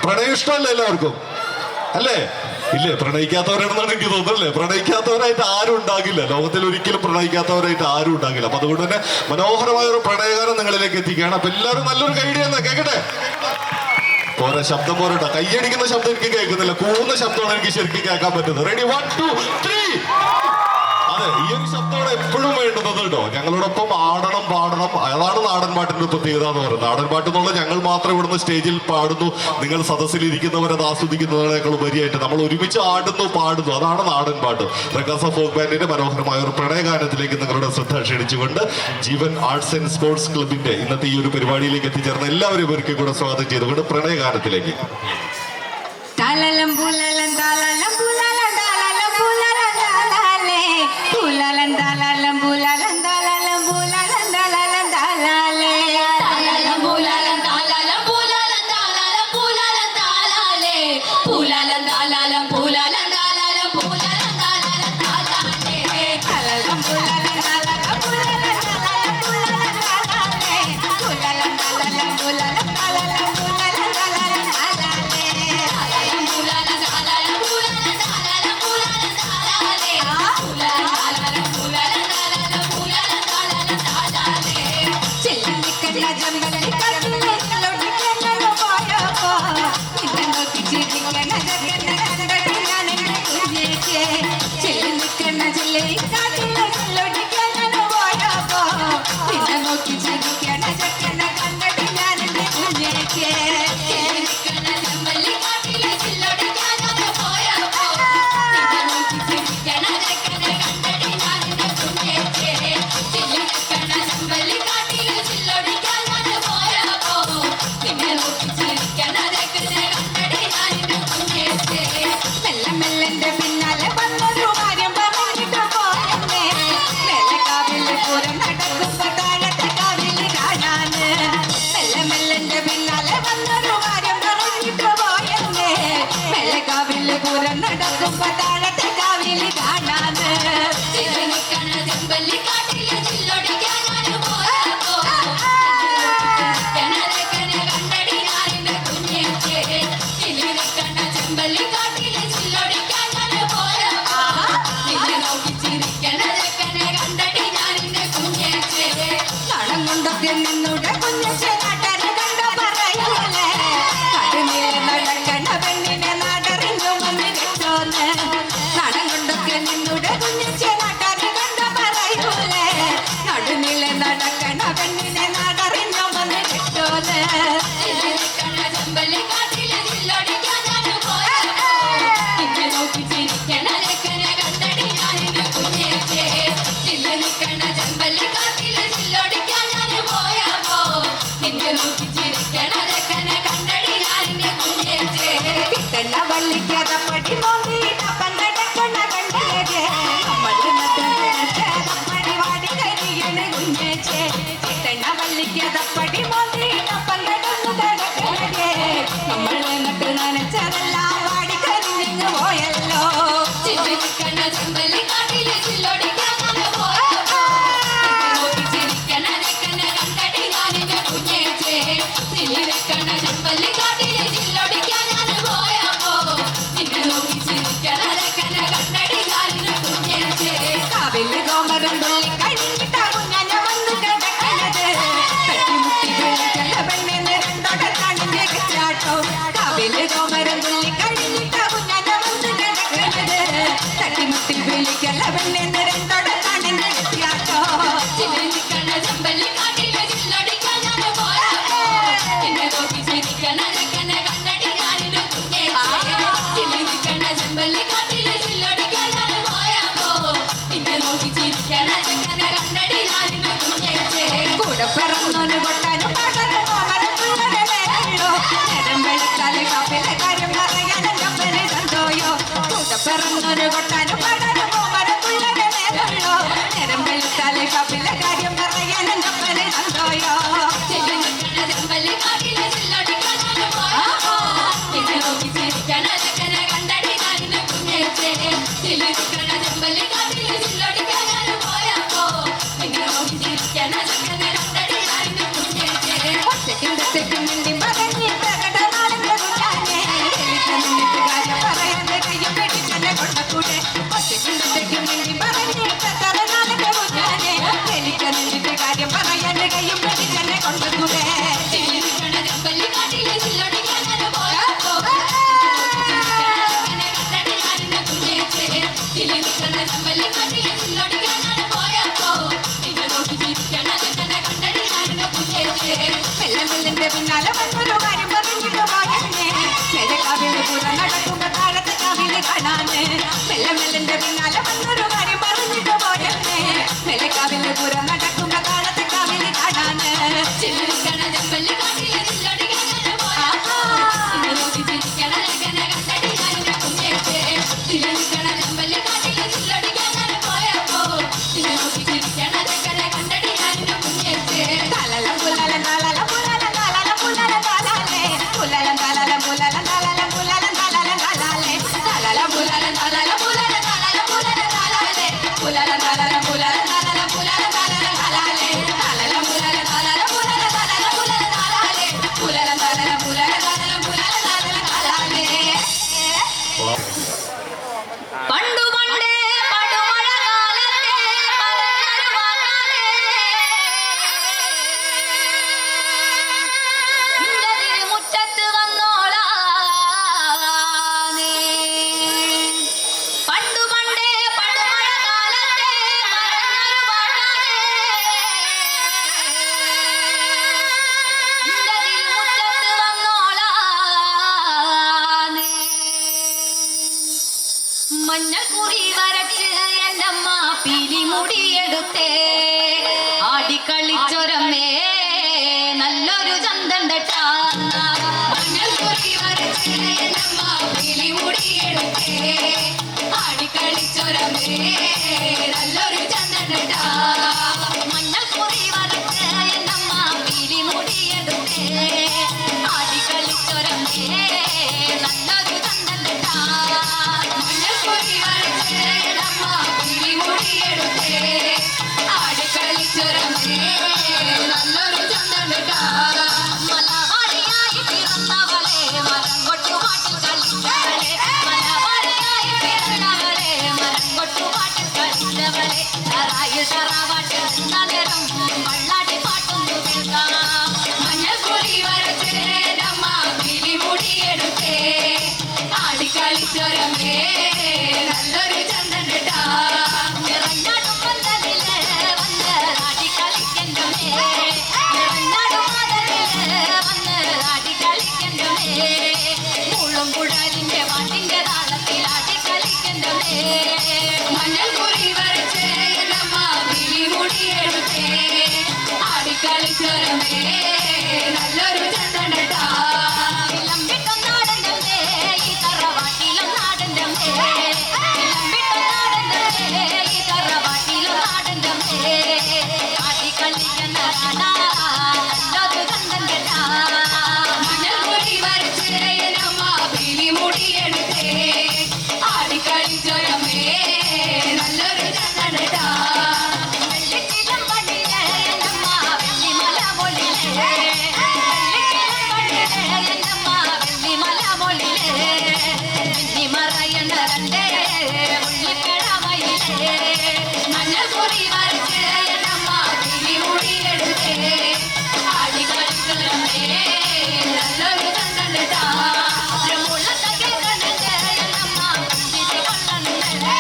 പ്രണയം ഇഷ്ടമല്ലേ എല്ലാവർക്കും? അല്ലേ? ഇല്ലേ? പ്രണയിക്കാത്തവരാണെന്നാണ് എനിക്ക് തോന്നുന്നല്ലേ? പ്രണയിക്കാത്തവരായിട്ട് ആരും ഉണ്ടാകില്ല ലോകത്തിൽ, ഒരിക്കലും പ്രണയിക്കാത്തവരായിട്ട് ആരും ഉണ്ടാകില്ല. അപ്പൊ അതുകൊണ്ട് തന്നെ മനോഹരമായ ഒരു പ്രണയഗാനം നിങ്ങളിലേക്ക് എത്തിക്കുകയാണ്. അപ്പൊ എല്ലാവരും നല്ലൊരു കൈഡിയെന്ന് കേക്കട്ടെ. പോരാ, ശബ്ദം പോരട്ടെ. കൈയടിക്കുന്ന ശബ്ദം എനിക്ക് കേൾക്കുന്നില്ല, കൂന്ന ശബ്ദമാണ് എനിക്ക് ശരിക്കും കേൾക്കാൻ പറ്റുന്നത്. റെഡി, 1 2 3. അതെ, ഈ ഒരു ശബ്ദമാണ് എപ്പോഴും വേണ്ടുന്നത് കേട്ടോ. ഞങ്ങളോടൊപ്പം ആടണം, പാടണം. അതാണ് നാടൻ പാട്ടിന്റെ പ്രത്യേകത എന്ന് പറയുന്നത്. നാടൻ പാട്ട് എന്നുള്ള ഞങ്ങൾ മാത്രം ഇവിടുന്ന് സ്റ്റേജിൽ പാടുന്നു, നിങ്ങൾ സദസ്സിൽ ഇരിക്കുന്നവരത് ആസ്വദിക്കുന്നതിനേക്കാൾ ഉപരിയായിട്ട് നമ്മൾ ഒരുമിച്ച് ആടുന്നു, പാടുന്നു. അതാണ് നാടൻ പാട്ട്. റഗാസ ഫോക്ക് ബാൻഡിന്റെ മനോഹരമായ ഒരു പ്രണയഗാനത്തിലേക്ക് നിങ്ങളുടെ ശ്രദ്ധ ക്ഷണിച്ചുകൊണ്ട് ജീവൻ ആർട്സ് ആൻഡ് സ്പോർട്സ് ക്ലബിന്റെ ഇന്നത്തെ ഈ ഒരു പരിപാടിയിലേക്ക് എത്തിച്ചേർന്ന എല്ലാവരും ഒരിക്കൽ കൂടെ സ്വാഗതം ചെയ്തുകൊണ്ട് പ്രണയഗാനത്തിലേക്ക്. Second, മഞ്ഞക്കുറി വരച്ച് എന്നമ്മ പിലിമുടിയെടുത്തേ ആടിക്കളിച്ചൊരമ്മേ നല്ലൊരു ചന്തണ്ടട്ടാ മഞ്ഞക്കുറി വരച്ച് എന്നമ്മ പിലിമുടിയെടുത്തേ ആടിക്കളിച്ചൊരമ്മേ നല്ലൊരു ചന്തണ്ടട്ടാ മഞ്ഞക്കുറി വരച്ച് എന്നമ്മ പിലിമുടിയെടുത്തേ ആടിക്കളിച്ചൊരമ്മേ നല്ലൊരു ചന്തണ്ടട്ടാ മഞ്ഞക്കുറി വരച്ച് എന്നമ്മ പിലിമുടിയെടുത്തേ ആടിക്കളിച്ചൊരമ്മേ നല്ലൊരു ചന്തണ്ടട്ടാ മലവാടിയായി പിറന്നവളെ മരം കൊട്ടുപാട്ടിൽ കളിച്ചവളെ മലവാടിയായി പിറന്നവളെ മരം കൊട്ടുപാട്ടിൽ കളിച്ചവളെ തറായിൽ തറാവാട്ടിൽ നിന്ന നേരം വള്ളാടി പാട്ടൊന്നു കേൾക്കാം മഞ്ഞക്കുറി വരച്ച് നമ്മ പിലിമുടിയെടുത്തേ ആടിക്കളിച്ചൊരമ്മേ നല്ലൊരു ചന്തണ്ടട്ടാ നിറഞ്ഞാടും പന്തലില് വന്ന് ആടിക്കളിക്കണ്ടമേ നിറഞ്ഞാടും പന്തലില് വന്ന് ആടിക്കളിക്കണ്ടമേ മുള്ളും കുഴലിന്റെ പാട്ടിന്റെ താളത്തിൽ ആടിക്കളിക്കണ്ടമേ മഞ്ഞക്കുറി വരച്ച് നമ്മ പിലിമുടിയെടുത്തേ ആടിക്കളിച്ചൊരമ്മേ നല്ലൊരു ചന്തണ്ടട്ടാ വിളമ്പിട്ടൊന്നാടണ്ടേ ഈ തറവാട്ടിലൊന്നാടണ്ടേ വിളമ്പിട്ടൊന്നാടണ്ടേ ഈ തറവാട്ടിലൊന്നാടണ്ടേ ആടിക്കളിക്കുന്ന നല്ലൊരു ചന്തണ്ടട്ടാ മഞ്ഞക്കുറി വരച്ച് നമ്മ പിലിമുടിയെടുത്തേ ആടിക്കളിച്ചൊരമ്മേ നല്ലൊരു ചന്തണ്ടട്ടാ വെള്ളിക്കിളമ്പണിലെ എന്നമ്മ വെള്ളിമല മൊളിലെ വെള്ളിക്കിളമ്പണിലെ എന്നമ്മ വെള്ളിമല മൊളിലെ വെള്ളിമറയണ രണ്ടേ ഉള്ളിക്കടമയിലെ മഞ്ഞക്കുറി വരച്ച് എന്നമ്മ പിലിമുടിയെടുത്തേ ആടിക്കളിച്ചൊരമ്മേ നല്ലൊരു ചന്തണ്ടട്ടാ മുളത്തൊക്കെ കണ്ണന്റെ എന്നമ്മ കുന്തിരി കൊള്ളണുണ്ട്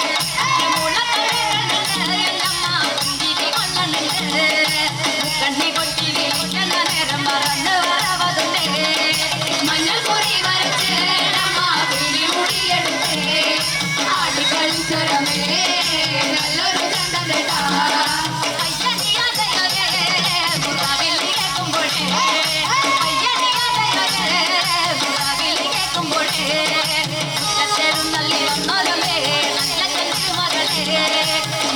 മുളത്തൊക്കെ കണ്ണന്റെ എന്നമ്മ കുന്തിരി കൊള്ളണുണ്ട് കണ്ണി കൊട്ടി വീഴുന്ന നേരം മറന്ന് വരവതുണ്ട് മഞ്ഞക്കുറി വരച്ച് നമ്മ പിലിമുടിയെടുത്തേ ആടിക്കളിച്ചൊരമ്മേ നല്ലൊരു ചന്തണ്ടട്ടാ അയ്യനിയാതയൊരേ മുറാവിൽ കേൾക്കുമ്പോഴേ അയ്യനിയാതയൊരേ മുറാവിൽ കേൾക്കുമ്പോഴേ മുറ്റത്തെരും നല്ലി വന്നോരമേ നല്ല ചന്ദ്രമകളേ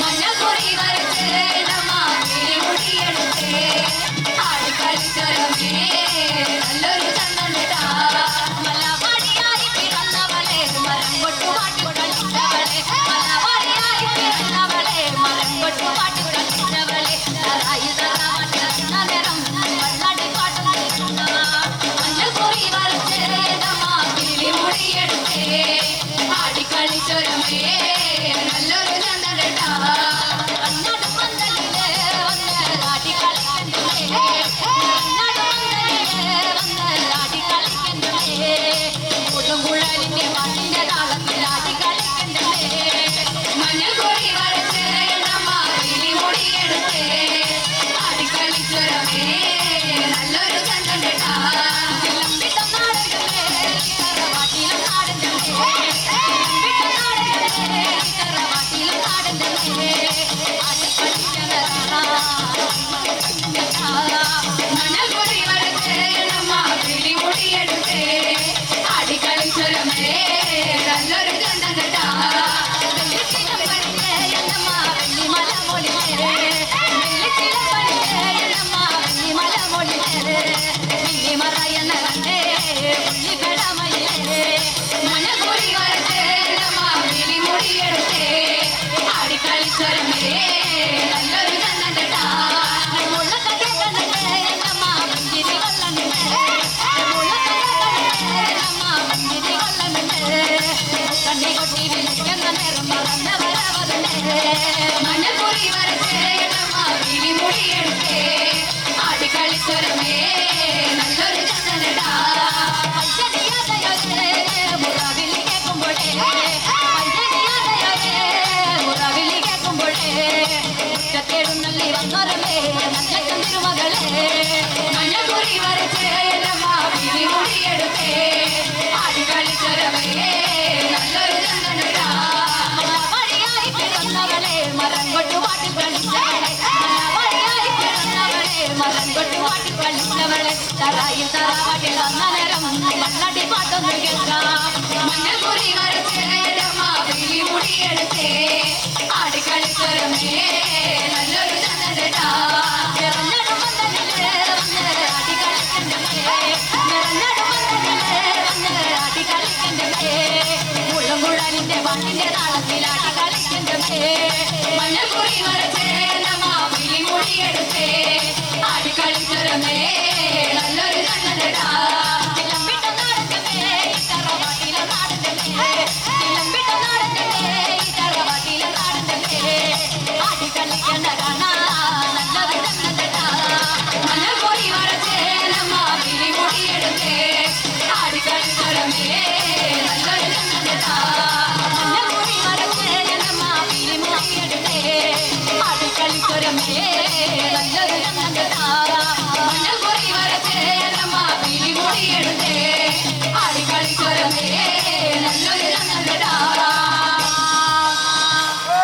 മഞ്ഞക്കുറി വരച്ച് നമ്മ പിലിമുടിയെടുത്തേ ആടിക്കളിച്ചൊരമ്മേ നല്ലൊരു ചന്തണ്ടട്ടാ മലവാടിയായി പിറന്നവളെ മരം കൊട്ടുപാട്ടിൽ കളിച്ചവളെ മലവാടിയായി പിറന്നവളെ മരം കൊട്ടുപാട്ടിൽ കളിച്ചവളെ തറായിൽ തറാവാട്ടിൽ നിന്ന നേരം വള്ളാടി പാട്ടും കേൾക്കുന്ന മഞ്ഞക്കുറി വരച്ച് നമ്മ പിലിമുടിയെടുത്തേ ആടിക്കളിച്ചൊരമ്മേ നല്ലൊരു ചന്തണ്ടട്ടാ കണ്ണാടും പന്തലില് വന്ന് ആടിക്കളിക്കണ്ടേ കണ്ണാടും പന്തലില് വന്ന് ആടിക്കളിക്കണ്ടേ കൊടുങ്കുഴലിന്റെ പാട്ടിന്റെ താളത്തിൽ ആടിക്കളിക്കണ്ടേ മഞ്ഞക്കുറി വരച്ച് നമ്മ പിലിമുടിയെടുത്തേ ആടിക്കളിച്ചൊരമ്മേ നല്ലൊരു ചന്തണ്ടട്ടാ വിളമ്പിട്ടൊന്നാടണ്ടേ തറവാട്ടിലൊന്നാടണ്ടേ വിളമ്പിട്ടൊന്നാടണ്ടേ തറവാട്ടിലൊന്നാടണ്ടേ മഞ്ഞക്കുറി വരച്ച് നമ്മ പിലിമുടിയെടുത്തേ ആടിക്കളിച്ചൊരമ്മേ നല്ലൊരു ചന്തണ്ടട്ടാ വെള്ളിക്കിളമ്പണിലെ എന്നമ്മ വെള്ളിമല മൊളിലെ വെള്ളിക്കിളമ്പണിലെ എന്നമ്മ വെള്ളിമല മൊളിലെ വെള്ളിമറയണ രണ്ടേ ഉള്ളിക്കടമയിലെ മഞ്ഞക്കുറി വരച്ച് നമ്മ പിലിമുടിയെടുത്തേ ആടിക്കളിച്ചൊരമ്മേ നല്ലൊരു ചന്തണ്ടട്ടാ മുള്ളത്തൊക്കെ കണ്ണന്റെ എന്നമ്മ പുഞ്ചിരി കൊള്ളണുണ്ട് മുള്ളത്തൊക്കെ കണ്ണന്റെ എന്നമ്മ പുഞ്ചിരി കൊള്ളണുണ്ട് കണ്ണി കൊട്ടി വിളിക്കുന്ന നേരം മറന്ന് വരവതുണ്ട് മഞ്ഞക്കുറി വരച്ച് നമ്മ പിലിമുടിയെടുത്തേ ആടിക്കളിച്ചൊരമ്മേ നല്ലൊരു ചന്തണ്ടട്ടാ അയ്യനിയാതയൊരേ മുറാവിൽ കേൾക്കുമ്പോഴേ അയ്യനിയാതയൊരേ മുറാവിൽ കേൾക്കുമ്പോഴേ മുറ്റത്തേടും നല്ലി വന്നൊരമേ നല്ല ചന്ദ്രമകളേ മഞ്ഞക്കുറി വരച്ച് നമ്മ പിലിമുടിയെടുത്തേ ആടിക്കളിച്ചൊരമ്മേ നല്ലൊരു ചന്തണ്ടട്ടാ രംഗൊട്ടി പാട്ടി കളിച്ചവളെ തറായി തറവാട്ടിൽ വന്ന നേരം മണ്ണാട്ടി പാട്ടൊന്ന് കേൾക്കാം മഞ്ഞൾക്കുറി വരച്ച് എൻ്റെ മാവിലി മുടിയെടുത്തേ ആടിക്കളിച്ചൊരമേ നല്ലൊരു ചന്ദ്രട്ടാ നിറഞ്ഞടും വന്നല്ലേ വന്ന് ആടിക്കളിക്കണ്ടേ നിറഞ്ഞടും വന്നല്ലേ വന്ന് ആടിക്കളിക്കണ്ടേ മുള്ളുംകുഴലിന്റെ പാട്ടിന്റെ താളത്തിൽ ആടിക്കളിക്കണ്ടേ മഞ്ഞൾക്കുറി വരച്ച് എൻ്റെ മാവിലി മുടിയെടുത്തേ ആടിക്കളിച്ചൊരമേ നല്ലൊരു ചന്ദ്രട്ടാ ചിലമ്പിട്ട നാടകമേ തറവാട്ടിലെ നാടകമേ ചിലമ്പിട്ട നാടകമേ തറവാട്ടിലെ നാടകമേ ആടിക്കളിക്കണ്ട കാണാ നല്ലൊരു ചന്ദ്രട്ടാ മഞ്ഞൾക്കുറി വരച്ച് നമ്മ വിളി മുടിയെടുത്തേ ആടിക്കളിച്ചൊരമേ നല്ലൊരു ചന്ദ്രട്ടാ മഞ്ഞൾക്കുറി വരച്ച് നമ്മ വിളി മുടിയെടുത്തേ ആടിക്കളിച്ചൊരമേ നല്ലൊരു ചന്ദ്രട്ടാ മഞ്ഞൾക്കുറി വരച്ച് നമ്മ വിളി മുടിയെടുത്തേ ആടിക്കളിച്ചൊരമേ നല്ലൊരു ചന്ദ്രട്ടാ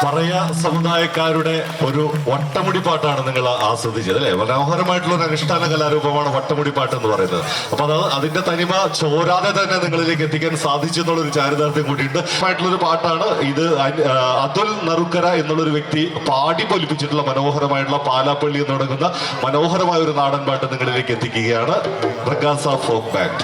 പറയ സമുദായക്കാരുടെ ഒരു വട്ടമുടി പാട്ടാണ് നിങ്ങൾ ആസ്വദിച്ചത് അല്ലെ. മനോഹരമായിട്ടുള്ള ഒരു അനുഷ്ഠാന കലാരൂപമാണ് വട്ടമുടി പാട്ട് എന്ന് പറയുന്നത്. അപ്പൊ അത് അതിന്റെ തനിമ ചോരാതെ തന്നെ നിങ്ങളിലേക്ക് എത്തിക്കാൻ സാധിച്ചു എന്നുള്ളൊരു ചാരിതാർത്ഥ്യം കൂടിയുണ്ട്. ആയിട്ടുള്ളൊരു പാട്ടാണ് ഇത്. അതുൽ നറുക്കര എന്നുള്ളൊരു വ്യക്തി പാടി പൊലിപ്പിച്ചിട്ടുള്ള മനോഹരമായിട്ടുള്ള പാലാപ്പള്ളി എന്ന് തുടങ്ങുന്ന മനോഹരമായ ഒരു നാടൻ പാട്ട് നിങ്ങളിലേക്ക് എത്തിക്കുകയാണ്. പ്രകാശ ഫോക്ക് ബാൻഡ്.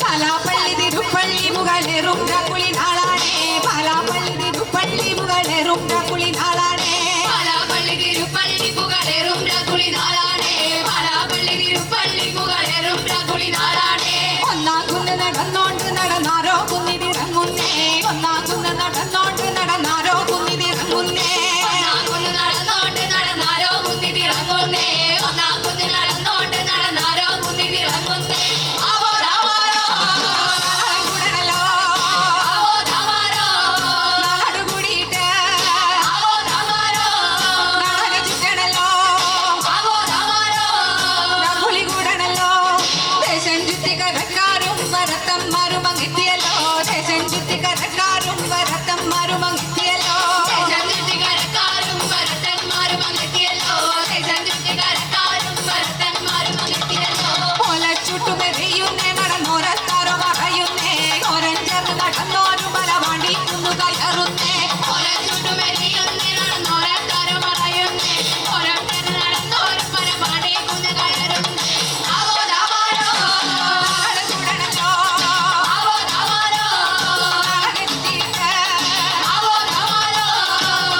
പാലാപ്പള്ളി തിരുപ്പള്ളി മുകളേറും കുളിനാളാണേ പാലാപ്പള്ളി തിരുപ്പള്ളി മുകളേറും കുളിനാളാണേ പാലാപ്പള്ളി തിരുപ്പള്ളി പുകളേറും കുളിനാളാണേ പാലാപ്പള്ളി തിരുപ്പള്ളി പുകളേറും കുളിനാളാണേ ഒന്നാം കുന്ന് നടന്നോണ്ട് നടന്നാരോ കുന്നിതിറങ്ങുന്നേ ഒന്നാം കുന്ന് നടന്നോണ്ട് നടന്നാരോ കുന്നിതിറങ്ങുന്നേ ഒന്നാകുന്ന് നടന്നോണ്ട് നടന്നാരോ കുന്നിതിറങ്ങുന്നേ ഒന്നാകുന്ന് നടന്നോണ്ട് നടന്നാരോ കുന്നിതിറങ്ങുന്നേ ആവോ രാമാരോ കൂടണല്ലോ ആവോ രാമാരോ നാട് കൂടിയിട്ട് ആവോ രാമാരോ നാടക ചുറ്റണല്ലോ ആവോ രാമാരോ കുളി കൂടണല്ലോ ദേശം ചുറ്റി കരക്കാരും വരത്തന്മാരും അങ്ങിത്തിയല്ലോ ദേശം ചുറ്റി കരക്കാരും വരത്തന്മാരും അങ്ങിത്തിയല്ലോ ദേശംചുറ്റിക്കരക്കാരും ഭരതന്മാരും അങ്ങെത്തിയല്ലോ ദേശംചുറ്റിക്കരക്കാരും ഭരതന്മാരും അങ്ങെത്തിയല്ലോ ഓലച്ചുട്ടുമെറിയുന്നേ നടന്നോരത്താരോ പറയുന്നേ ഓരഞ്ചേർന്ന് നടന്നോരും മലവാണ്ടി കുന്നു കയറുന്നേ ഓലച്ചുട്ടുമെരിയുന്നേ നടന്നോരക്കാര് പറയുന്നേ ഓരോരുത്തർ നടന്നോരും പരമാടി കുന്ന് കയറുന്നേ ആവോ രാമാരോ നാട് കൂടണല്ലോ ആവോ രാമാരോ നാടകെത്തിയിട്ട് ആവോ രാമാരോ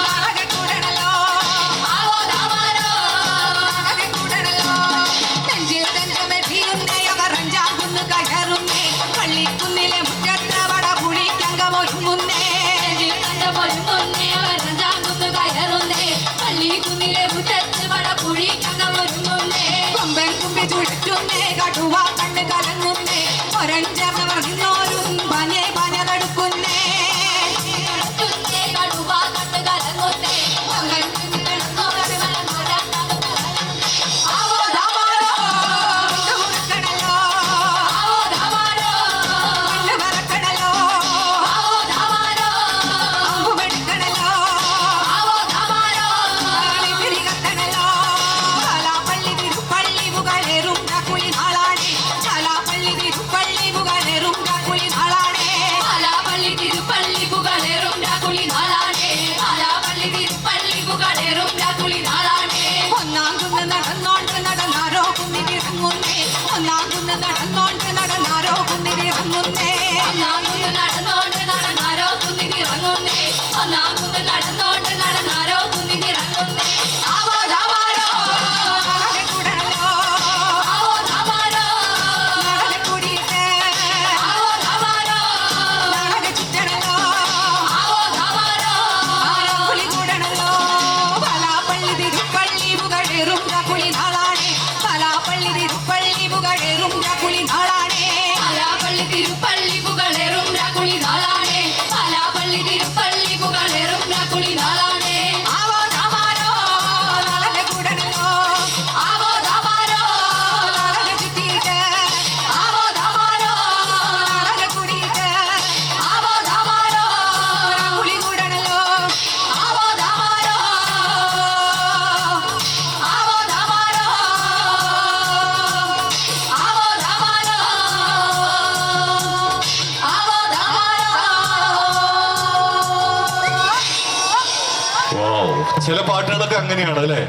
നാടക കൂടണല്ലോ ആവോ രാമാരോ നാടക കൂടണല്ലോ നെഞ്ചിൽ തഞ്ചമെറിയുന്നേ അവർ അഞ്ചാം കുന്നു കയറുന്നേ പള്ളിക്കുന്നിലെ മുറ്റത്ത് വട പുളിക്കങ്കമൊരുങ്ങുന്നേ പള്ളിക്കുന്നിലെ മുറ്റത്ത് വട പുഴി കങ്ങമൊരുങ്ങുന്നേ കൊമ്പൻ കുമ്പി ചുഴറ്റുന്നേ കടുവ കണ്ണ് കലങ്ങുന്നേ ഒരഞ്ചേർന്ന് പറഞ്ഞോരും പഞ്ഞേ പഞ്ഞ കടുക്കുന്നേ കടുവ കണ്ട് കലങ്ങുന്നേ കൊമ്പൻ കുമ്പി ചുഴറ്റുന്നേ ആവോ രാമാരോ കൊണ്ട് മുറുക്കണല്ലോ ആവോ രാമാരോ കണ്ണ് മറക്കണല്ലോ ആവോ രാമാരോ അമ്പുമെടുക്കണല്ലോ ആവോ രാമാരോ കളി കത്തണല്ലോ പാലാപ്പള്ളി തിരുപ്പള്ളി മുകളേറും കുളിനാളാണേ പാലാപ്പള്ളി തിരുപ്പള്ളി മുകളേറും ചില പാട്ടുകളൊക്കെ അങ്ങനെയാണ് അല്ലെ.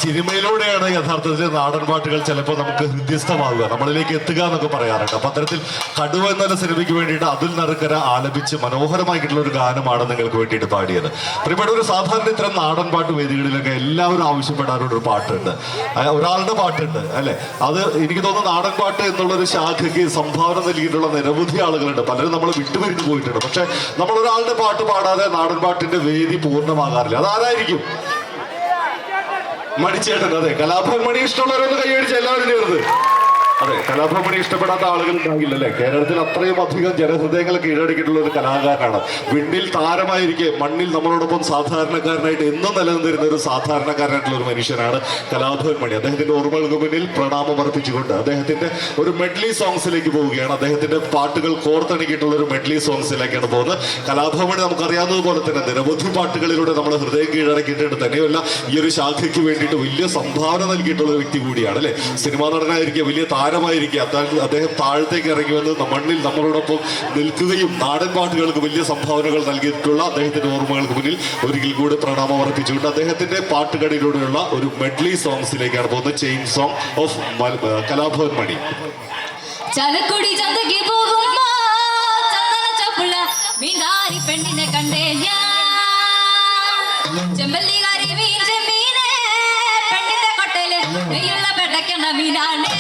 സിനിമയിലൂടെയാണ് യഥാർത്ഥത്തിൽ നാടൻ പാട്ടുകൾ ചിലപ്പോൾ നമുക്ക് ഹൃദ്യസ്ഥമാവുക, നമ്മളിലേക്ക് എത്തുക എന്നൊക്കെ പറയാറുണ്ട്. അപ്പൊ അത്തരത്തിൽ കടുവ എന്ന സിനിമയ്ക്ക് വേണ്ടിയിട്ട് അതുൽ നറുക്കര ആലപിച്ച് മനോഹരമായിട്ടുള്ള ഒരു ഗാനമാണ് നിങ്ങൾക്ക് വേണ്ടിയിട്ട് പാടിയത്. പ്രിയപ്പെട്ട ഒരു സാധാരണ ഇത്തരം നാടൻ പാട്ട് വേദികളിലൊക്കെ എല്ലാവരും ആവശ്യപ്പെടാറുള്ളൊരു പാട്ടുണ്ട്, ഒരാളുടെ പാട്ടുണ്ട് അല്ലെ. അത് എനിക്ക് തോന്നുന്നു നാടൻ പാട്ട് എന്നുള്ളൊരു ശാഖയ്ക്ക് സംഭാവന നൽകിയിട്ടുള്ള നിരവധി ആളുകളുണ്ട്. പലരും നമ്മൾ വിട്ടുപിരിഞ്ഞു പോയിട്ടുണ്ട്. പക്ഷെ നമ്മൾ ഒരാളുടെ പാട്ട് പാടാതെ നാടൻ പാട്ടിന്റെ വേദി പൂർണ്ണമാകാറില്ല. അതാരായിരിക്കും? മണിച്ചേട്ടൻ. അതെ, കലാഭവൻ മണി ഇഷ്ടമുള്ളവരൊന്ന് കൈയടിച്ച് എല്ലാവരും ചേർന്ന്. അതെ, കലാഭവൻ മണി ഇഷ്ടപ്പെടാത്ത ആളുകൾ ഉണ്ടാകില്ല അല്ലെ. കേരളത്തിൽ അത്രയും അധികം ജനഹൃദയങ്ങൾ കീഴടക്കിയിട്ടുള്ള ഒരു കലാകാരനാണ്. വിണ്ണിൽ താരമായിരിക്കെ മണ്ണിൽ നമ്മളോടൊപ്പം സാധാരണക്കാരനായിട്ട് എന്നും നിലനിന്നിരുന്ന ഒരു സാധാരണക്കാരനായിട്ടുള്ള ഒരു മനുഷ്യനാണ് കലാഭവൻ മണി. അദ്ദേഹത്തിന്റെ ഓർമ്മകൾക്ക് മുന്നിൽ പ്രണാമം അർപ്പിച്ചുകൊണ്ട് അദ്ദേഹത്തിന്റെ ഒരു മെഡ്ലി സോങ്സിലേക്ക് പോവുകയാണ്. അദ്ദേഹത്തിന്റെ പാട്ടുകൾ കോർത്തിണക്കിയിട്ടുള്ള ഒരു മെഡ്ലി സോങ്സിലേക്കാണ് പോകുന്നത്. കലാഭവൻ മണി നമുക്കറിയാവുന്നതുപോലെ തന്നെ നിരവധി പാട്ടുകളിലൂടെ നമ്മൾ ഹൃദയം കീഴടക്കിയിട്ടുണ്ട്. തന്നെയല്ല ഈ ഒരു ശാഖയ്ക്ക് വേണ്ടിയിട്ട് വലിയ സംഭാവന നൽകിയിട്ടുള്ള ഒരു വ്യക്തി കൂടിയാണ് അല്ലെ. സിനിമാ നടനായിരിക്കെ വലിയ താരമായിരിക്കുക അദ്ദേഹം താഴത്തേക്ക് ഇറങ്ങി വന്ന് മണ്ണിൽ നമ്മളോടൊപ്പം നിൽക്കുകയും നാടൻ പാട്ടുകൾക്ക് വലിയ സംഭാവനകൾ നൽകിയിട്ടുള്ള അദ്ദേഹത്തിന്റെ ഓർമ്മകൾക്ക് മുന്നിൽ ഒരിക്കൽ കൂടി പ്രണാമം അർപ്പിച്ചുകൊണ്ട് അദ്ദേഹത്തിന്റെ പാട്ടുകളിലൂടെയുള്ള ഒരു മെഡ്ലി സോങ്സിലേക്കാണ് പോകുന്നത്. Chain song of Kalabhavan Mani. Chalakudy ചന്തയ്ക്ക് പോകുമ്പോ ചന്ദന ചപ്പുള്ള മീനാരി പെണ്ണിനെ കണ്ടേ ഞാൻ. ചെമ്പല്ലികാരി മീൻ ചെമ്മീനെ പെണ്ണിന്റെ കൊട്ടയില് നെയ്യുള്ള പെടക്കണ മീനാണ്.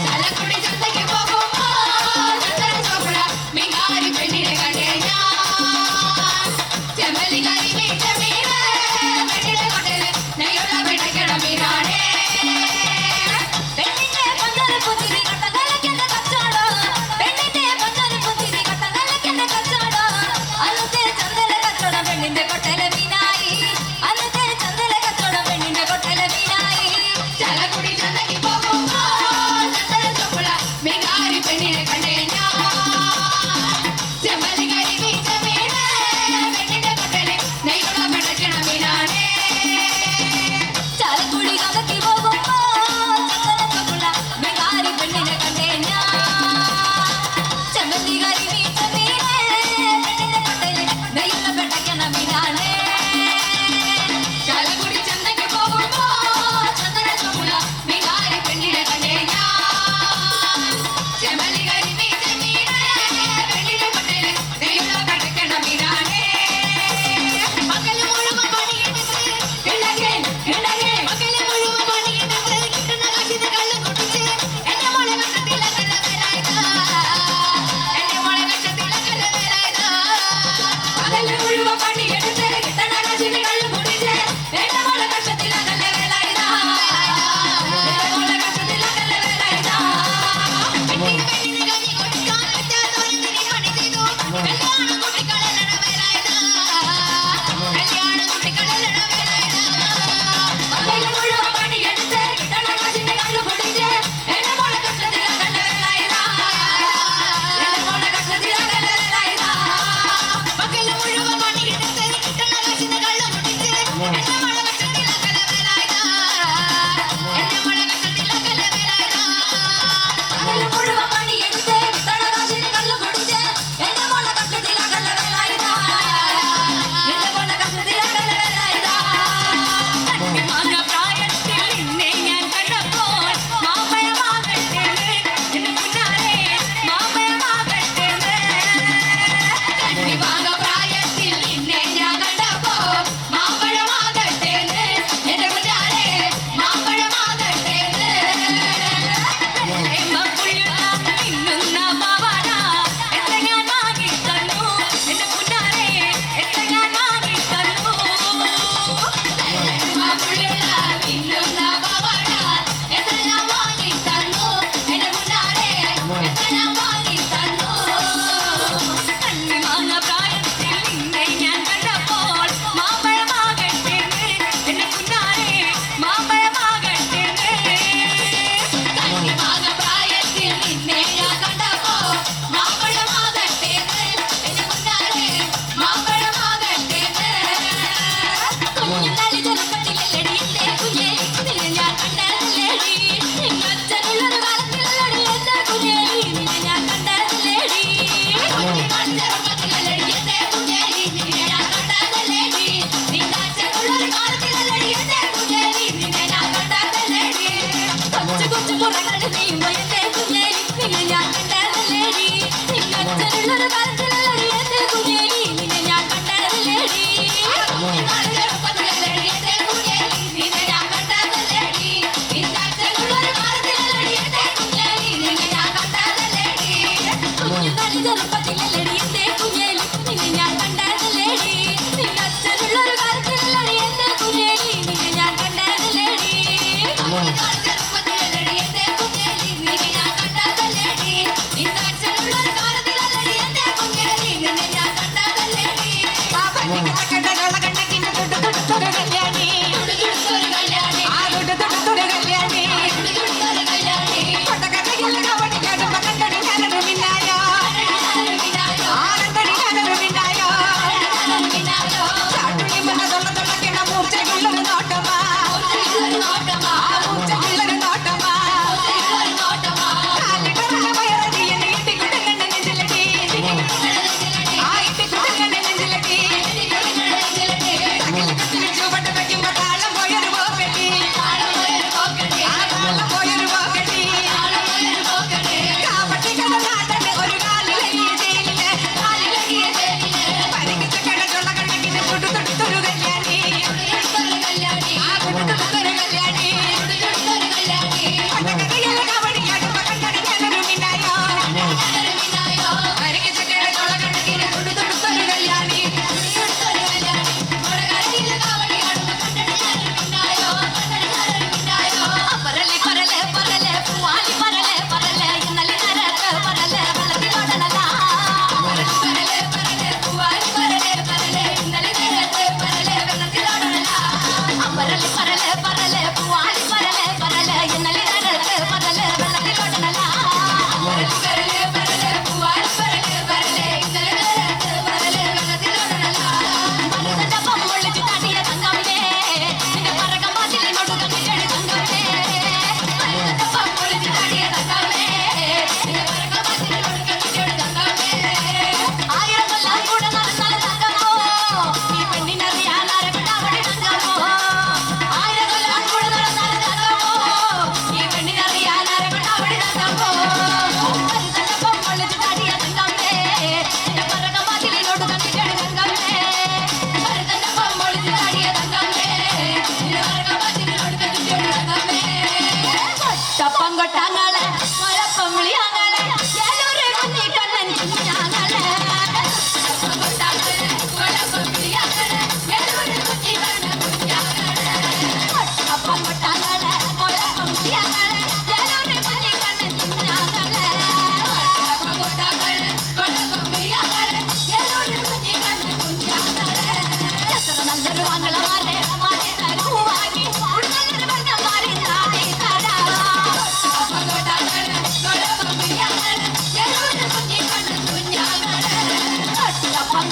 ചലക്കുടി ചന്തയ്ക്ക് പോകുമ്പോ ചന്ദന ചപ്പുള്ള മീനാരി പെണ്ണിനെ കണ്ടേ ഞാൻ. ചെമ്പല്ലികാരി മീൻ ചെമ്മീനെ പെണ്ണിന്റെ കൊട്ടയില് നെയ്യുള്ള പെടക്കണ മീനാണ്.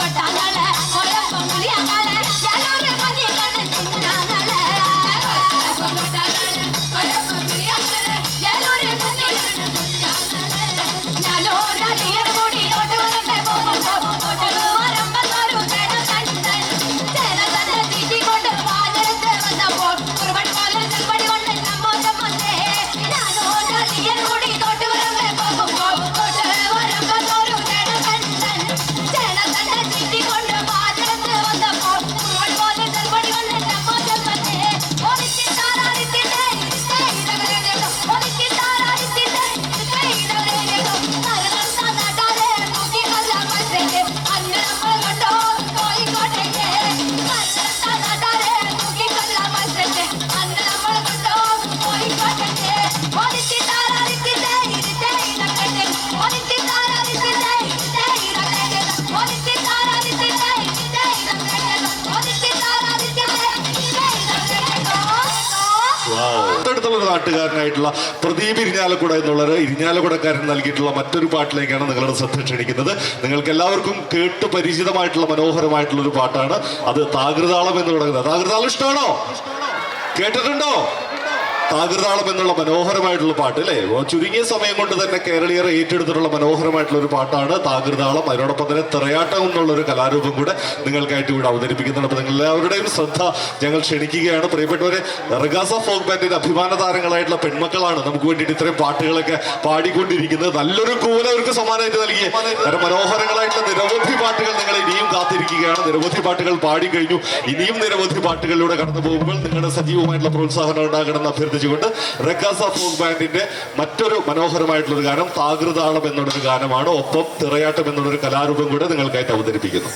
കൊട്ടാങ്ങളെ കൊഴപ്പം പുളിയാങ്ങളെ ഞാനൊരു മതി കണ്ണൻ കുഞ്ഞാങ്ങളെ കൊട്ടാങ്ങളെ കൊഴപ്പം പുളിയാങ്ങളെ ഞാനൊരു മതി കണ്ണൻ കുഞ്ഞാങ്ങളെ ഞാനോരടിയർ കൂടി ഓട്ട് വരട്ടെ പോകുമ്പോ ഓട്ട് വരമ്പൊരു ചേന തന്നെ തീറ്റിക്കൊണ്ട് വാതിലത്ത് വന്നപ്പോൾ കുറുവൻ പോലെ ചെറുപടി കൊണ്ട് നമ്മോട്ടമ്മേ ഞാനോരടിയർ കൂടി തോട്ട് വരമ്പേ പോകുമ്പോ ഓട്ട് വരമ്പൊരു ചേന തന്നെ തീറ്റിക്കൊണ്ട് വാതിലത്ത് വന്നപ്പോൾ കുറുവൻ പോലെ ചെറുപടി കൊണ്ട് നമ്മോട്ടമ്മേ ഒരിത്തി താരാരിത്തിട്ടേ ഒരിത്തി താരാരിത്തിട്ടേ തൊട്ടടുത്തുള്ള നാട്ടുകാരനായിട്ടുള്ള പ്രദീപ് ഇരിഞ്ഞാലക്കുട എന്നുള്ളത് ഇരിഞ്ഞാലക്കുടക്കാരൻ നൽകിയിട്ടുള്ള മറ്റൊരു പാട്ടിലേക്കാണ് നിങ്ങളുടെ ശ്രദ്ധ ക്ഷണിക്കുന്നത്. നിങ്ങൾക്ക് എല്ലാവർക്കും കേട്ട് പരിചിതമായിട്ടുള്ള മനോഹരമായിട്ടുള്ള ഒരു പാട്ടാണ്. അത് താകൃതാളം എന്ന് തുടങ്ങുന്നത്. താകൃതാളം ഇഷ്ടമാണോ? കേട്ടിട്ടുണ്ടോ? താകൃതാളം എന്നുള്ള മനോഹരമായിട്ടുള്ള പാട്ട് അല്ലേ? ചുരുങ്ങിയ സമയം കൊണ്ട് തന്നെ കേരളീയർ ഏറ്റെടുത്തിട്ടുള്ള മനോഹരമായിട്ടുള്ള ഒരു പാട്ടാണ് താകൃതാളം. അതിനോടൊപ്പം തന്നെ തിറയാട്ടം എന്നുള്ള ഒരു കലാരൂപം കൂടെ നിങ്ങൾക്കായിട്ട് ഇവിടെ അവതരിപ്പിക്കുന്നുണ്ട്. അപ്പൊ നിങ്ങൾ എല്ലാവരുടെയും ശ്രദ്ധ ഞങ്ങൾ ക്ഷണിക്കുകയാണ്. പ്രിയപ്പെട്ടവരെ, റഗാസ ഫോക്ക് ബാൻഡിന്റെ അഭിമാന താരങ്ങളായിട്ടുള്ള പെൺമക്കളാണ് നമുക്ക് വേണ്ടിയിട്ട് ഇത്രയും പാട്ടുകളൊക്കെ പാടിക്കൊണ്ടിരിക്കുന്നത്. നല്ലൊരു കൂല അവർക്ക് സമ്മാനമായിട്ട് നൽകിയ കാരണം മനോഹരങ്ങളായിട്ടുള്ള നിരവധി പാട്ടുകൾ നിങ്ങൾ ഇനിയും കാത്തിരിക്കുകയാണ്. നിരവധി പാട്ടുകൾ പാടിക്കഴിഞ്ഞു. ഇനിയും നിരവധി പാട്ടുകളിലൂടെ കടന്നു പോകുമ്പോൾ നിങ്ങളുടെ സജീവമായിട്ടുള്ള പ്രോത്സാഹനം ഉണ്ടാകണമെന്ന് അഭ്യർത്ഥിച്ചുകൊണ്ട് റഗാസ ഫോക്ക് ബാൻഡിന്റെ മറ്റൊരു മനോഹരമായിട്ടുള്ള ഒരു ഗാനം താകൃതാളം എന്നുള്ളൊരു ഗാനമാണ്. ഒപ്പം തിറയാട്ടം എന്നുള്ളൊരു കലാരൂപം കൂടെ നിങ്ങൾക്കായിട്ട് അവതരിപ്പിക്കുന്നു.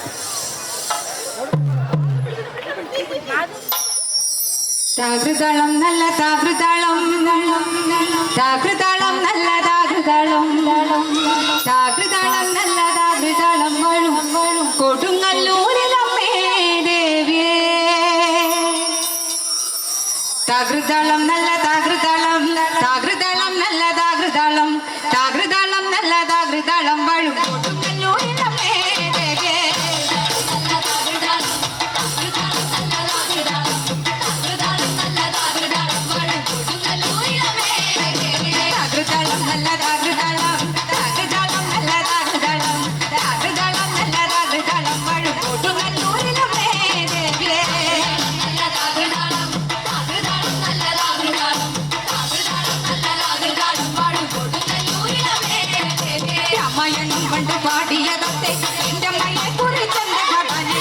താകൃതാളം നല്ല താകൃതാളം താകൃതാളം നല്ല താകൃതാളം താകൃതാളം നല്ല താകൃതാളം വഴും കൊടുങ്ങല്ലൂരിലമ്മേ ദേവിയേ താകൃതാളം നല്ല താകൃതാളം താകൃതാളം നല്ല താകൃതാളം താകൃതാളം നല്ല താകൃതാളം വഴും കൊടുങ്ങല്ലൂരിലമ്മേ ദേവിയേ താകൃതാളം നല്ല താകൃതാളം താകൃതാളം നല്ല താകൃതാളം താകൃതാളം നല്ല താകൃതാളം വഴും കൊടുങ്ങല്ലൂരിലമ്മേ ദേവിയേ രാമായണം പണ്ട് പാടിയതൊക്കെ എന്റെ അമ്മയെ കുറിച്ചെന്റെ ഭഗവാനെ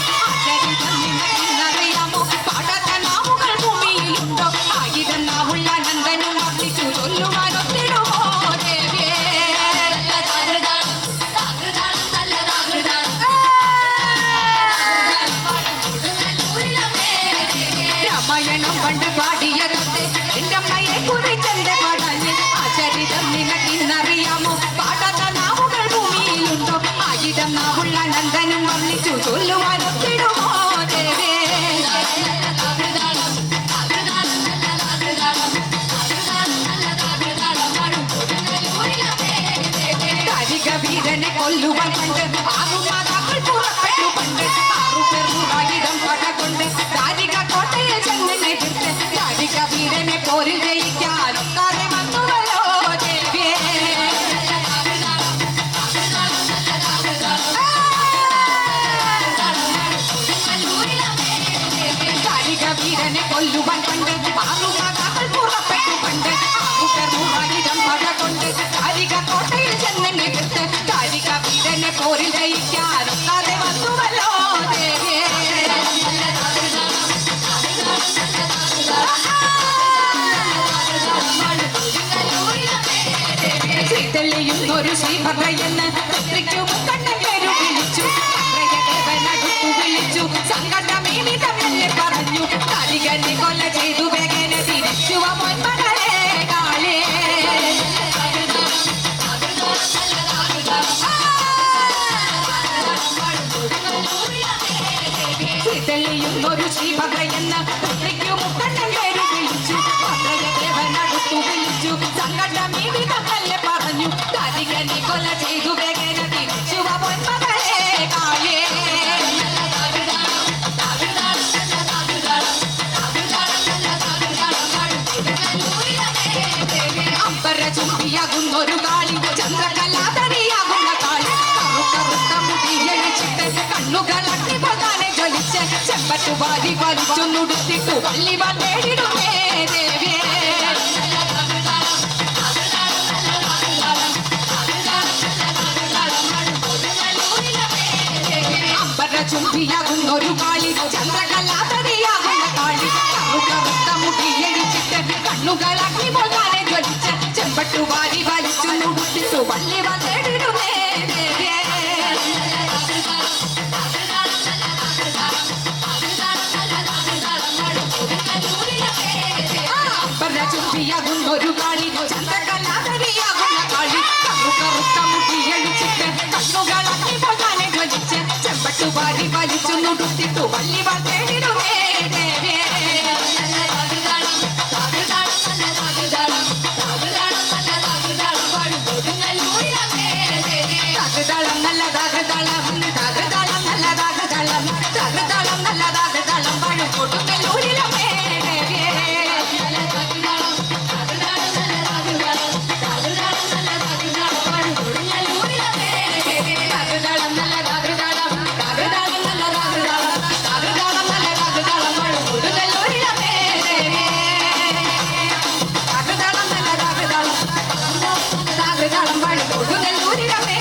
അറിയാമോ? പാടാത്ത നാവുകൾ ഭൂമിയിലുണ്ടോ? ആയിരം നാവുള്ള നന്ദനും വർണ്ണിച്ചു ചൊല്ലുവാനൊത്തിടുമോ ദേവിയേ? രാമായണം പണ്ട് പാടിയതൊക്കെ എന്റെ അമ്മയെ കുറിച്ചെന്റെ ഭഗവാനെ ആചരിതം നിനക്കിന്നറിയാമോ? പാടാത്ത നാവുകൾ ഭൂമിയിലുണ്ടോ? ആയിരം നാവുള്ള നന്ദനും വർണ്ണിച്ചു ചൊല്ലുവാനൊത്തിടുമോ ദേവേ? കാലിക വീരനെ കൊല്ലുവാൻ പണ്ട് ആറു മാതാക്കൾ പുറപ്പെട്ടു. പണ്ട് ആറുപേർ ആയുധം പടകൊണ്ട് കാലിക കോട്ടയിൽ ചെന്ന് എതിർത്ത് കാലിക വീരനെ പോരിൽ ജയിക്കാൻ ഒക്കാതെ വന്നുവല്ലോ ദേവിയേ. കാലിക വീരനെ കൊല്ലുവാൻ പണ്ട് ആറു മാതാക്കൾ പുറപ്പെട്ടു. പണ്ട് ആറുപേർ ആയുധം പടകൊണ്ട് കാലിക കോട്ടയിൽ ചെന്ന് എതിർത്ത് കാലിക വീരനെ പോരിൽ ജയിക്കാൻ ഒക്കാതെ വന്നുവല്ലോ ദേവിയേ. ശ്രീതല്ലിയും ഒരു ശ്രീഭദ്രയെന്ന് പുത്രിക്കു മുക്കണ്ണൻ പേരു വിളിച്ചു. ഭദ്രയദേവനടുത്തു വിളിച്ചു സങ്കടമേനി തന്നെ പറഞ്ഞു. കാലികനെ കൊല ചെയ്തു വേഗനെ തിരിച്ചു മകളെ കാളേ. ശ്രീതല്ലിയും ഒരു ശ്രീഭദ്രയെന്ന് പുത്രിക്കു മുക്കണ്ണൻ പേരു വിളിച്ചു. ഭദ്രയദേവനടുത്തു വിളിച്ചു സങ്കടമേനി തന്നെ പറഞ്ഞു. കാലികനെ കൊല ചെയ്തു വേഗനെ തിരിച്ചു മകളെ കാളേ. വലിച്ചൊന്നുടുത്തിട്ടു പള്ളി വന്നേടിടുമേ ദേവിയേ ചുംബിയാകുന്നൊരു കാളി ചന്ദ്രകലാതരിയാകുന്ന കാളി കറുത്ത മുടിയടിച്ചിട്ട് കണ്ണുകളാക്കി പോകാനെ ജ്വലിച്ച് ചെമ്പട്ടു വാരി വലിച്ചു നുടുത്തിട്ടു പള്ളി വന്നിടുമേ ചുംബിയാകുന്നൊരു കാളി ചന്ദ്രകലാതരിയാകുന്ന കാളി കറുത്ത മുടിയടിച്ചിട്ട് കണ്ണുകളാക്കി പോകാനെ ജ്വലിച്ച് ചെമ്പട്ടു വാരി വലിച്ചു നുടുത്തിട്ടു പള്ളി വന്നിടുമേ താകൃതാളം നല്ലതാകൃതാളം താകൃതാളം നല്ലതാകൃതാളം താകൃതാളം നല്ലതാകൃതാളം വാഴും കൊടുങ്ങല്ലൂരിലമേ താകൃതാളം നല്ലതാകൃതാളം താകൃതാളം നല്ലതാകൃതാളം താകൃതാളം നല്ലതാകൃതാളം വാഴും കൊടുങ്ങല്ലൂരിലമേ താകൃതാളം നല്ലതാകൃതാളം താകൃതാളം വാഴും കൊടുങ്ങല്ലൂരിലമേ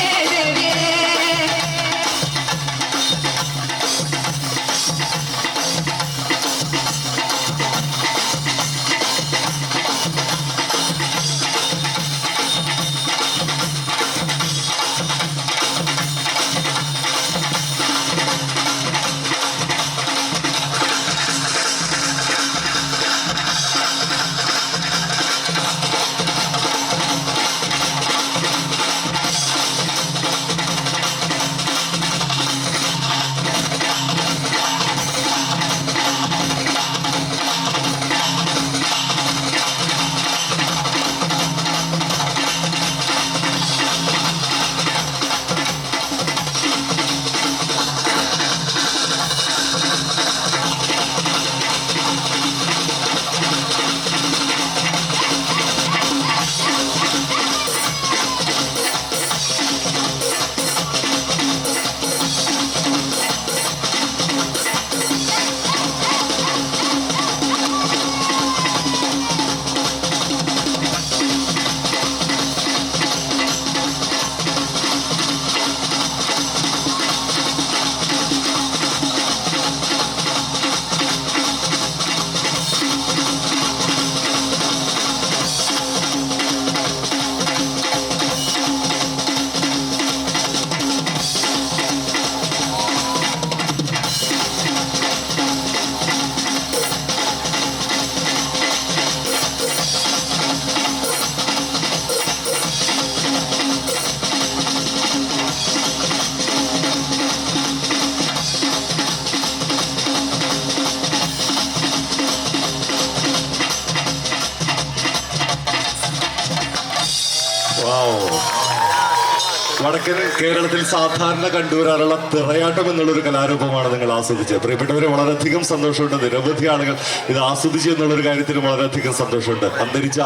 വടക്കൻ കേരളത്തിൽ സാധാരണ കണ്ടുവരാറുള്ള തിറയാട്ടം എന്നുള്ളൊരു കലാരൂപമാണ് നിങ്ങൾ ആസ്വദിച്ചത്. പ്രിയപ്പെട്ടവരെ, വളരെയധികം സന്തോഷമുണ്ട്. നിരവധി ആളുകൾ ഇത് ആസ്വദിച്ചു എന്നുള്ളൊരു കാര്യത്തിൽ വളരെയധികം സന്തോഷമുണ്ട്. അന്തരിച്ച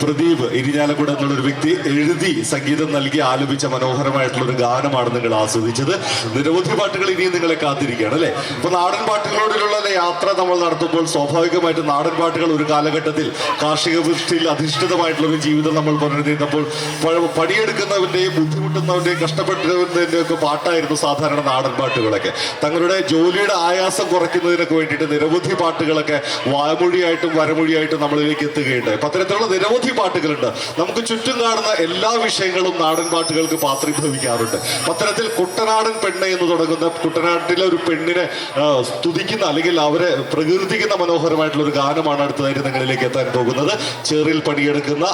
പ്രദീപ് ഇരിഞ്ഞാലക്കുട എന്നുള്ളൊരു വ്യക്തി എഴുതി സംഗീതം നൽകി ആലപിച്ച മനോഹരമായിട്ടുള്ളൊരു ഗാനമാണ് നിങ്ങൾ ആസ്വദിച്ചത്. നിരവധി പാട്ടുകൾ ഇനിയും നിങ്ങളെ കാത്തിരിക്കുകയാണ് അല്ലേ? അപ്പൊ നാടൻ പാട്ടുകളോടുള്ള യാത്ര നമ്മൾ നടത്തുമ്പോൾ സ്വാഭാവികമായിട്ടും നാടൻ പാട്ടുകൾ ഒരു കാലഘട്ടത്തിൽ കാർഷിക വൃഷ്ടിയിൽ അധിഷ്ഠിതമായിട്ടുള്ള ഒരു ജീവിതം നമ്മൾ പുനരുദ്ധീർന്നപ്പോൾ പണിയെടുക്കുന്നവന്റെയും ബുദ്ധിമുട്ടുന്നവന്റെയും കഷ്ടപ്പെട്ടവന്റെയും ഒക്കെ പാട്ടായിരുന്നു സാധാരണ നാടൻ പാട്ടുകളൊക്കെ. തങ്ങളുടെ ജോലിയുടെ ആയാസം കുറയ്ക്കുന്നതിനൊക്കെ വേണ്ടിയിട്ട് നിരവധി പാട്ടുകളൊക്കെ വാമൊഴിയായിട്ടും വരമൊഴിയായിട്ടും നമ്മളിലേക്ക് എത്തുകയുണ്ടായി. അപ്പൊ അത്തരത്തിലുള്ള നിരവധി പാട്ടുകളുണ്ട്. നമുക്ക് ചുറ്റും കാണുന്ന എല്ലാ വിഷയങ്ങളും നാടൻ പാട്ടുകൾക്ക് പാത്രീഭവിക്കാറുണ്ട്. അത്തരത്തിൽ കുട്ടനാടൻ പെണ്ണ് എന്ന് തുടങ്ങുന്ന കുട്ടനാട്ടിലെ ഒരു പെണ്ണിനെ സ്തുതിക്കുന്ന അല്ലെങ്കിൽ അവരെ പ്രകീർത്തിക്കുന്ന മനോഹരമായിട്ടുള്ള ഒരു ഗാനമാണ് അടുത്തതായിട്ട് നിങ്ങളിലേക്ക് എത്താൻ പോകുന്നത്. ചേറിൽ പണിയെടുക്കുന്ന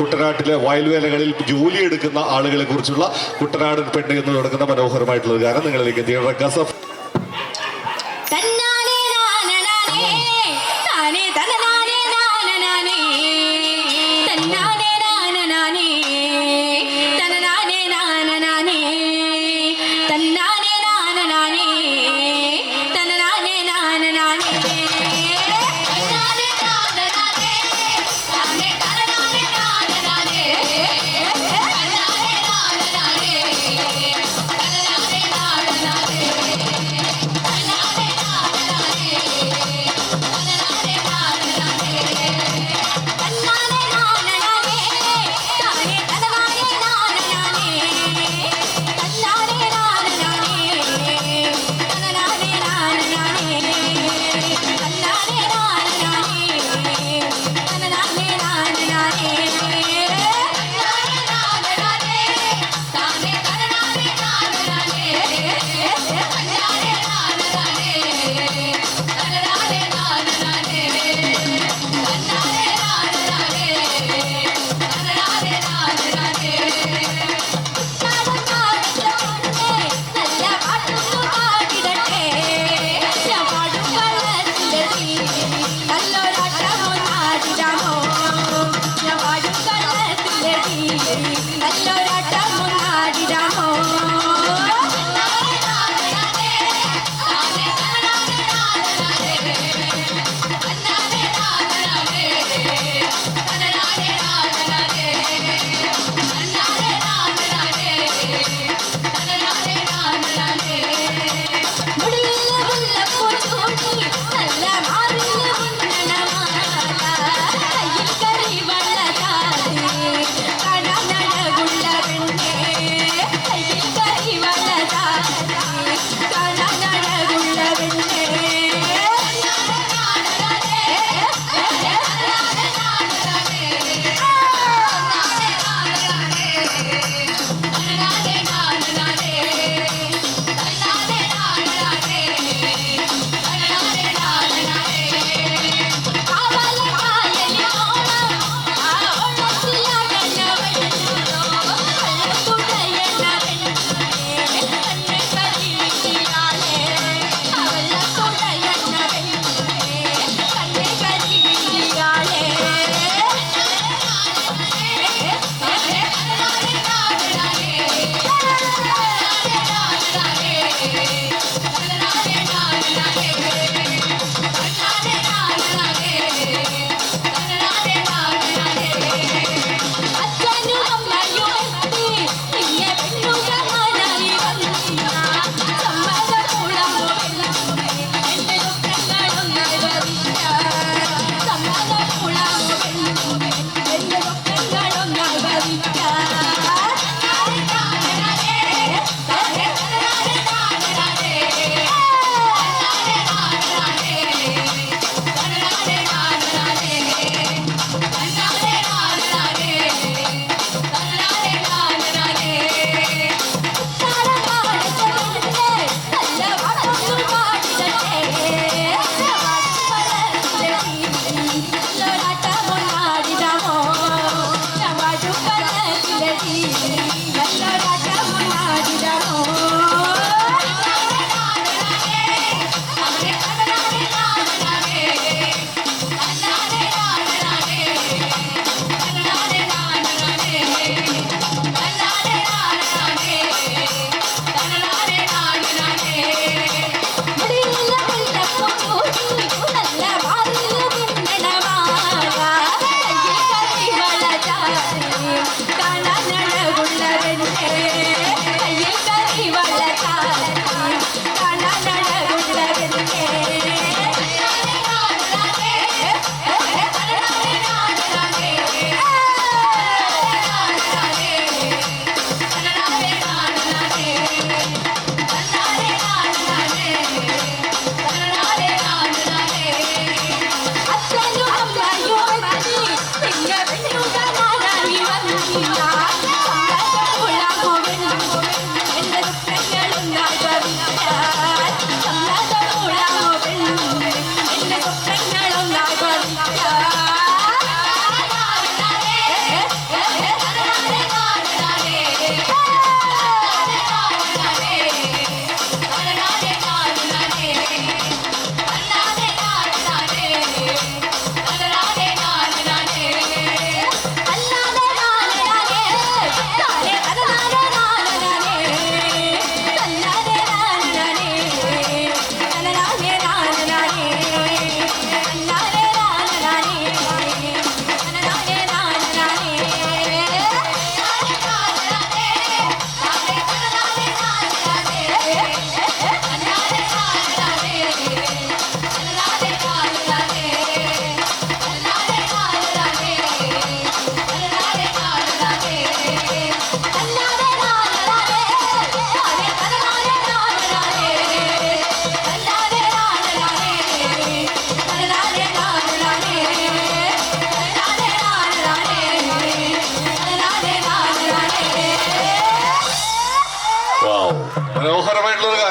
കുട്ടനാട്ടിലെ വയൽവേലകളിൽ ജോലിയെടുക്കുന്ന ആളുകളെ കുറിച്ചുള്ള കുട്ടനാടൻ പെണ്ണ് എന്ന് തുടങ്ങുന്ന മനോഹരമായിട്ടുള്ള ഒരു ഗാനം നിങ്ങളിലേക്ക് എത്തി.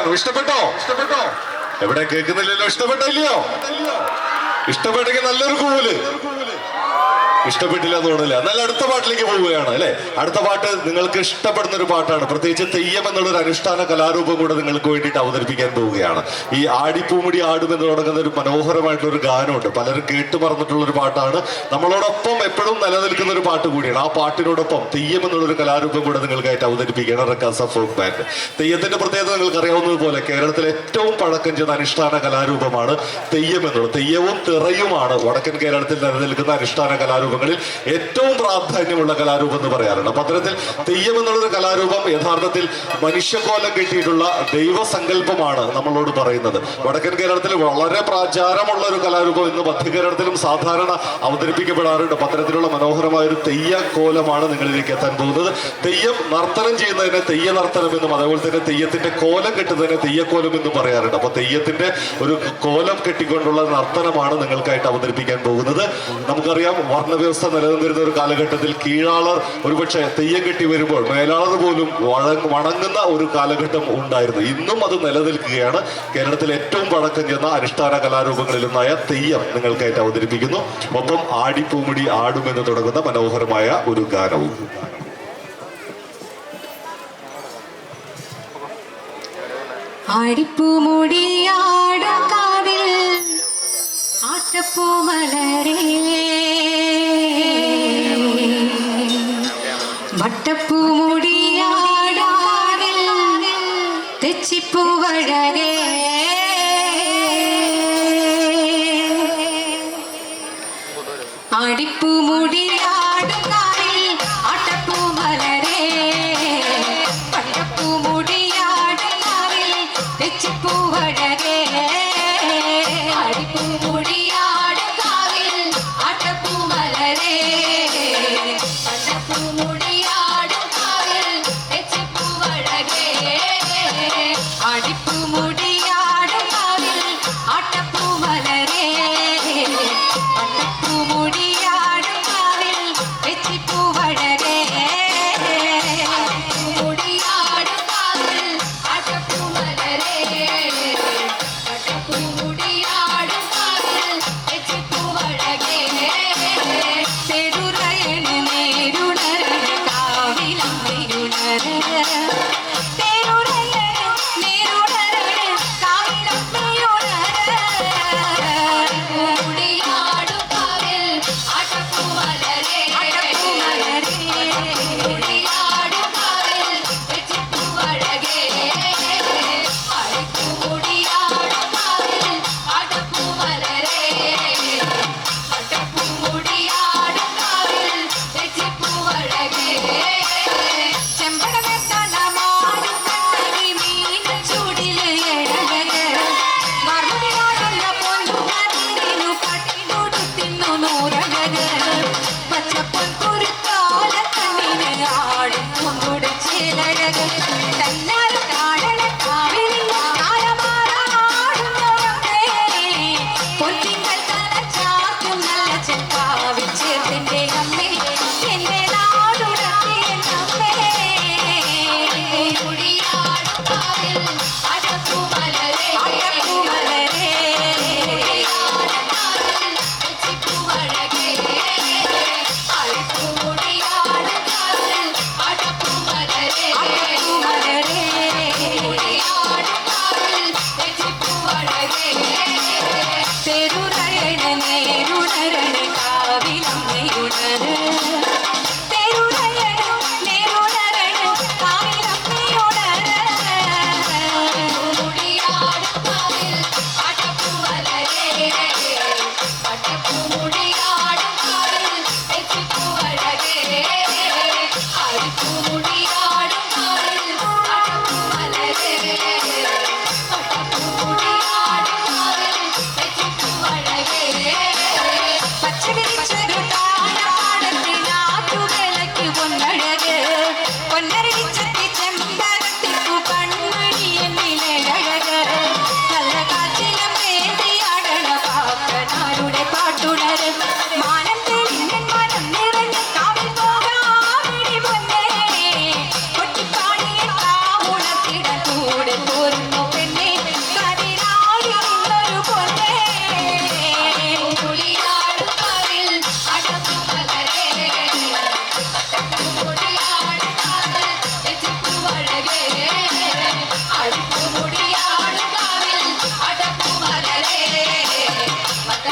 കാണും. ഇഷ്ടപ്പെട്ടോ? എവിടെ കേൾക്കുന്നില്ലല്ലോ. ഇഷ്ടപ്പെട്ടില്ലയോ? ഇഷ്ടപ്പെട്ടെങ്കിൽ നല്ലൊരു കൂല്. ഇഷ്ടപ്പെട്ടില്ല എന്ന് തോന്നില്ല. എന്നാൽ അടുത്ത പാട്ടിലേക്ക് പോവുകയാണ് അല്ലെ. അടുത്ത പാട്ട് നിങ്ങൾക്ക് ഇഷ്ടപ്പെടുന്ന ഒരു പാട്ടാണ്. പ്രത്യേകിച്ച് തെയ്യം എന്നുള്ളൊരു അനുഷ്ഠാന കലാരൂപം കൂടെ നിങ്ങൾക്ക് വേണ്ടിയിട്ട് അവതരിപ്പിക്കാൻ പോവുകയാണ്. ഈ ആടിപ്പൂമുടി ആടും എന്ന് തുടങ്ങുന്ന ഒരു മനോഹരമായിട്ടുള്ള ഒരു ഗാനമുണ്ട്. പലരും കേട്ടു മറന്നിട്ടുള്ള ഒരു പാട്ടാണ്. നമ്മളോടൊപ്പം എപ്പോഴും നിലനിൽക്കുന്ന ഒരു പാട്ട് കൂടിയാണ്. ആ പാട്ടിനോടൊപ്പം തെയ്യം എന്നുള്ളൊരു കലാരൂപം കൂടെ നിങ്ങൾക്കായിട്ട് അവതരിപ്പിക്കുകയാണ് റക്കാസ ഫോക്ക് ബാൻഡ്. തെയ്യത്തിന്റെ പ്രത്യേകത നിങ്ങൾക്ക് അറിയാവുന്നതുപോലെ കേരളത്തിലെ ഏറ്റവും പഴക്കം ചെന്ന അനുഷ്ഠാന കലാരൂപമാണ് തെയ്യം എന്നുള്ളത്. തെയ്യവും തിറയുമാണ് വടക്കൻ കേരളത്തിൽ നിലനിൽക്കുന്ന അനുഷ്ഠാന കലാരൂപങ്ങളിൽ ഏറ്റവും പ്രാധാന്യമുള്ള കലാരൂപം എന്ന് പറയാറുണ്ട്. അപ്പൊ അത്തരത്തിൽ തെയ്യം എന്നുള്ളൊരു കലാരൂപം യഥാർത്ഥത്തിൽ മനുഷ്യക്കോലം കിട്ടിയിട്ടുള്ള ദൈവസങ്കല്പമാണ് നമ്മളോട് പറയുന്നത്. വടക്കൻ കേരളത്തിൽ വളരെ പ്രാചാരമുള്ള ഒരു കലാരൂപം ഇന്ന് മധ്യ കേരളത്തിലും സാധാരണ അവതരിപ്പിക്കപ്പെടാറുണ്ട്. അത്തരത്തിലുള്ള മനോഹരമായ ഒരു തെയ്യ കോലമാണ് നിങ്ങളിലേക്ക് എത്താൻ പോകുന്നത്. തെയ്യം നർത്തനം ചെയ്യുന്നതിനെ തെയ്യ നർത്തനം എന്നും അതേപോലെ തന്നെ തെയ്യത്തിന്റെ കോലം കെട്ടുന്നതിനെ തെയ്യക്കോലം എന്നും പറയാറുണ്ട്. അപ്പൊ തെയ്യത്തിന്റെ ഒരു കോലം കെട്ടിക്കൊണ്ടുള്ള നർത്തനമാണ് നിങ്ങൾക്കായിട്ട് അവതരിപ്പിക്കാൻ പോകുന്നത്. നമുക്കറിയാം വർണ്ണവ്യവസ്ഥ നിലനിന്നിരുന്ന ഒരു കാലഘട്ടത്തിൽ കീഴാളർ ഒരുപക്ഷെ തെയ്യം കെട്ടി വരുമ്പോൾ മേലാളർ പോലും വണങ്ങുന്ന ഒരു കാലഘട്ടം ഉണ്ടായിരുന്നു. ഇന്നും അത് നിലനിൽക്കുകയാണ്. കേരളത്തിലെ ഏറ്റവും പഴക്കം ചെന്ന അനുഷ്ഠാന കലാരൂപങ്ങളിലൊന്നായ തെയ്യം നിങ്ങൾക്കായിട്ട് അവതരിപ്പിക്കുന്നു. ഒപ്പം ആടിപ്പൂമുടി ആടുമെന്ന് തുടങ്ങുന്ന മനോഹരമായ ഒരു ഗാനവും. ആടിപ്പൂമുടിയാടും കാതിൽ ആട്ടപ്പൂമലരേ വട്ടപ്പൂമുടിയാടും കാതിൽ തെച്ചിപ്പൂവഴകേ ആടിപ്പൂമുടിയാടും കാതിൽ ആട്ടപ്പൂമലരേ വട്ടപ്പൂമുടിയാടും കാതിൽ തെച്ചിപ്പൂവഴകേ ആടിപ്പൂമുടിയാടും കാവിൽ ആട്ടപ്പൂമലരേ പട്ടപ്പൂമുടിയാടും കാവിൽ തെച്ചിപ്പൂവഴകേ ആടിപ്പൂമുടിയാടും കാതിൽ ആട്ടപ്പൂമലരേ വട്ടപ്പൂമുടിയാടും കാതിൽ തെച്ചിപ്പൂവഴകേ മുടിയാടും കാവിൽ ആട്ടപ്പൂമലരേ പട്ടപ്പൂമുടിയാടും കാവിൽ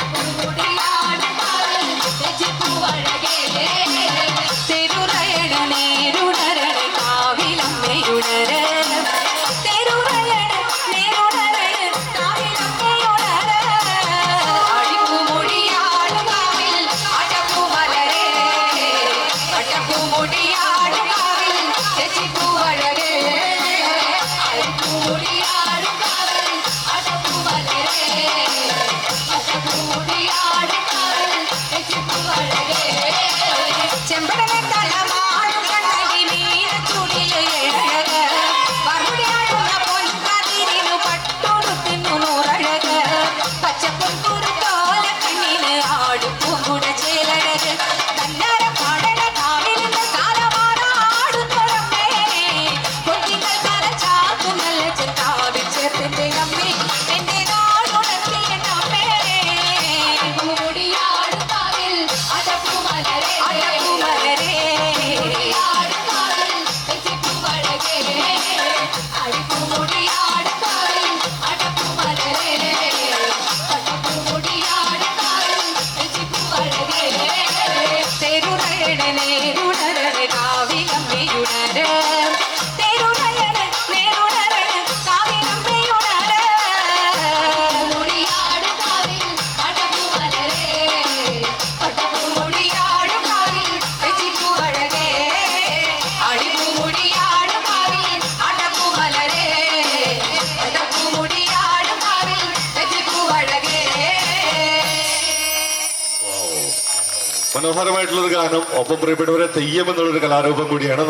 അടപ്പുമുടിയാടും കാവിൽ രചിപ്പുവഴകേ തെരുറയണ നേരുണരണ കാവിലമ്മയുണര തെരുറയണ നേരുണരണ കാവിലമ്മയുണര അടിപ്പുമുടിയാടും കാവിൽ അടപ്പുമലരേ അടപ്പുമുടിയാടും കാവിൽ രചിപ്പുവഴകേ അടപ്പുമുടിയാടും കാവിൽ അടപ്പുമലരേ അടപ്പുമുടിയാടും കാവിൽ രചിപ്പുവഴകേ ചെമ്പടനെ തലമാടും കണ്ണകി നീലച്ചുടിലെ എഴക മറുപടിയാടുന്ന പൊൻകതിരിനു പട്ടുടുത്തിനു നൂറഴക പച്ചപ്പും കുറുത്തോല കണ്ണിന് ആടുപ്പൂങ്കുട ചേലഴക് തന്നാര പാടണ കാവിലിന്റെ കാലമാടാടുന്നൊരമ്മേ കൊച്ചികൾ കരച്ചാക്കും നല്ല ചെത്താവിൽ ചേർത്തിന്റെ അമ്മേ എന്റെ നാടുണർത്തിയ അമ്മേ അടപ്പുമുടിയാടും കാവിൽ അടപ്പുമലരേ അടപ്പുമലരേ അടപ്പുമുടിയാടും കാവിൽ രചിപ്പുവഴകേ അടപ്പുമുടിയാടും കാവിൽ അടപ്പുമലരേ അടപ്പുമുടിയാടും കാവിൽ രചിപ്പുവഴകേ തെരുറയണ നേരുണരണ കാവിലമ്മയുണര തെരുറയണ നേരുണരണ കാവിലമ്മയുണര മുടിയാടും കാവിൽ അടപ്പുമലരേ അടപ്പുമുടിയാടും കാവിൽ രചിപ്പുവഴകേ അടിപ്പുമുടിയാടും കാവിൽ അടപ്പുമലരേ അടപ്പുമുടിയാടും കാവിൽ രചിപ്പുവഴകേ മനോഹരമായിട്ടുള്ളൊരു ഗാനം. ഒപ്പം പ്രിയപ്പെട്ടവരെ തെയ്യം എന്നുള്ളൊരു കലാരൂപം കൂടിയാണ്.